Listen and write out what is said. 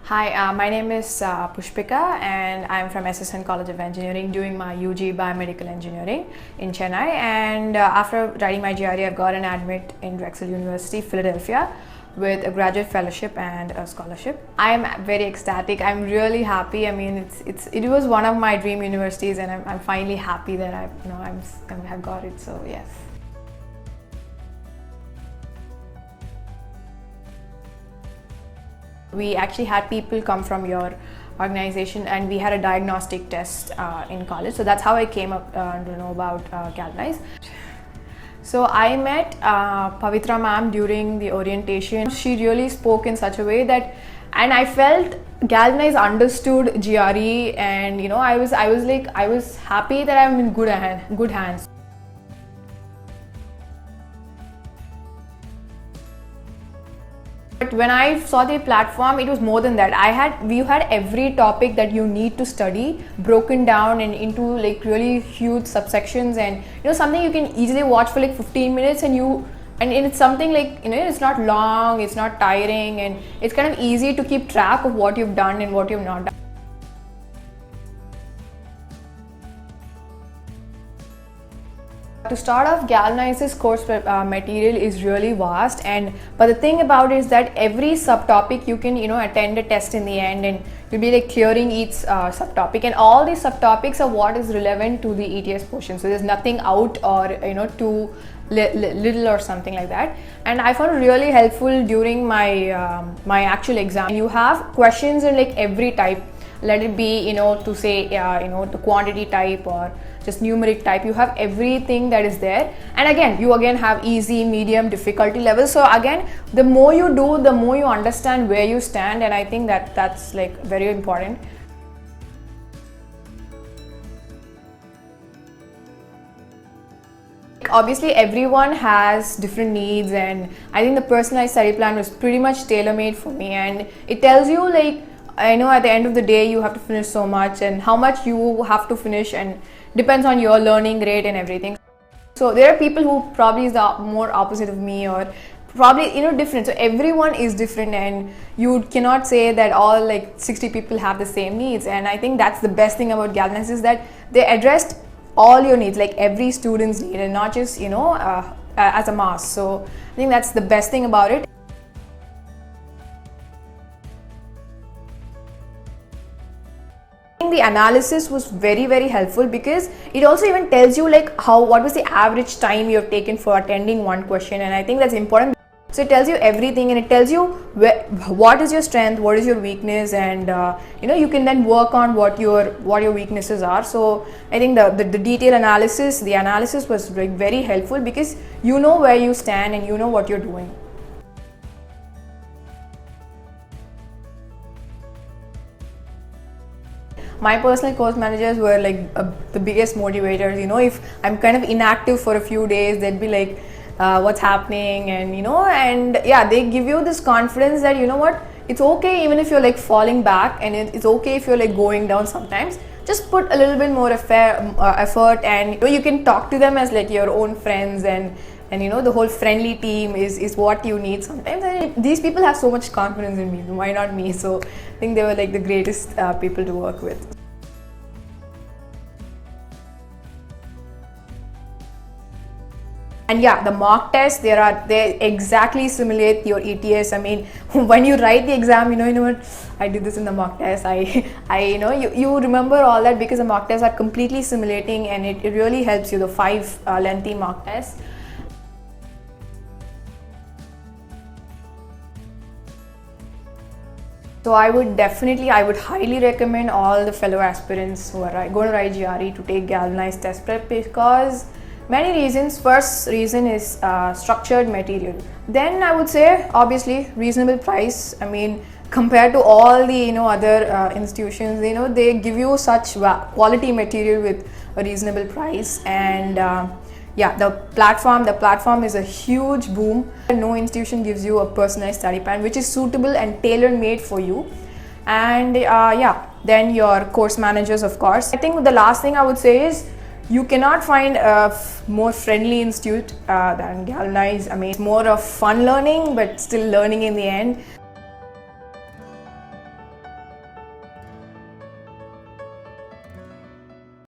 Hi, my name is Pushpika and I'm from SSN College of Engineering doing my UG Biomedical Engineering in Chennai, and after writing my GRE I've got an admit in Drexel University, Philadelphia with a graduate fellowship and a scholarship. I'm very ecstatic. I'm really happy. I mean, it was one of my dream universities, and I'm finally happy that I've got it. So yes. We actually had people come from your organization and we had a diagnostic test in college. So that's how I came up to know about Galvanize. So I met Pavitra ma'am during the orientation. She really spoke in such a way that, and I felt Galvanize understood GRE, and I was happy that I'm in good hands. But when I saw the platform, it was more than that. We had every topic that you need to study broken down and into like really huge subsections, and something you can easily watch for like 15 minutes, and it's something like it's not long, it's not tiring, and it's kind of easy to keep track of what you've done and what you've not done. To start off, Galvanize's course material is really vast, but the thing about it is that every subtopic you can attend a test in the end, and you'll be like clearing each subtopic, and all these subtopics are what is relevant to the ETS portion. So there's nothing out or too little or something like that, and I found it really helpful during my my actual exam. You have questions in like every type. Let it be to say the quantity type or just numeric type. You have everything that is there, and again you have easy, medium, difficulty levels. So again, the more you do, the more you understand where you stand, and I think that's like very important. Obviously everyone has different needs, and I think the personalized study plan was pretty much tailor-made for me, and it tells you like at the end of the day you have to finish so much, and how much you have to finish and depends on your learning rate and everything. So there are people who probably is the more opposite of me, or probably different. So everyone is different, and you cannot say that all like 60 people have the same needs. And I think that's the best thing about Galvanize, is that they addressed all your needs, like every student's need, and not just as a mass. So I think that's the best thing about it. The analysis was very helpful, because it also even tells you like what was the average time you have taken for attending one question, and I think that's important. So it tells you everything, and it tells you what is your strength, what is your weakness, and you can then work on what your weaknesses are. So I think the detailed analysis, the analysis was like very helpful, because you know where you stand and you know what you're doing. My personal course managers were like the biggest motivators. If I'm kind of inactive for a few days, they'd be like, what's happening, and and yeah, they give you this confidence that what, it's okay even if you're like falling back, and it's okay if you're like going down sometimes. Just put a little bit more effort, and you can talk to them as like your own friends, and the whole friendly team is what you need sometimes. And these people have so much confidence in me, why not me? So I think they were like the greatest people to work with. And yeah, the mock tests, they exactly simulate your ETS. I mean, when you write the exam, you know what, I did this in the mock test. You remember all that, because the mock tests are completely simulating, and it really helps you, the 5 lengthy mock tests. So I would highly recommend all the fellow aspirants who are going to write GRE to take Galvanize test prep, because many reasons. First reason is structured material. Then I would say obviously reasonable price. I mean, compared to all the other institutions, they give you such quality material with a reasonable price. And yeah, the platform is a huge boom. No institution gives you a personalized study plan which is suitable and tailor-made for you. And yeah, then your course managers, of course. I think the last thing I would say is, you cannot find a more friendly institute than Galvanize. I mean, it's more of fun learning, but still learning in the end.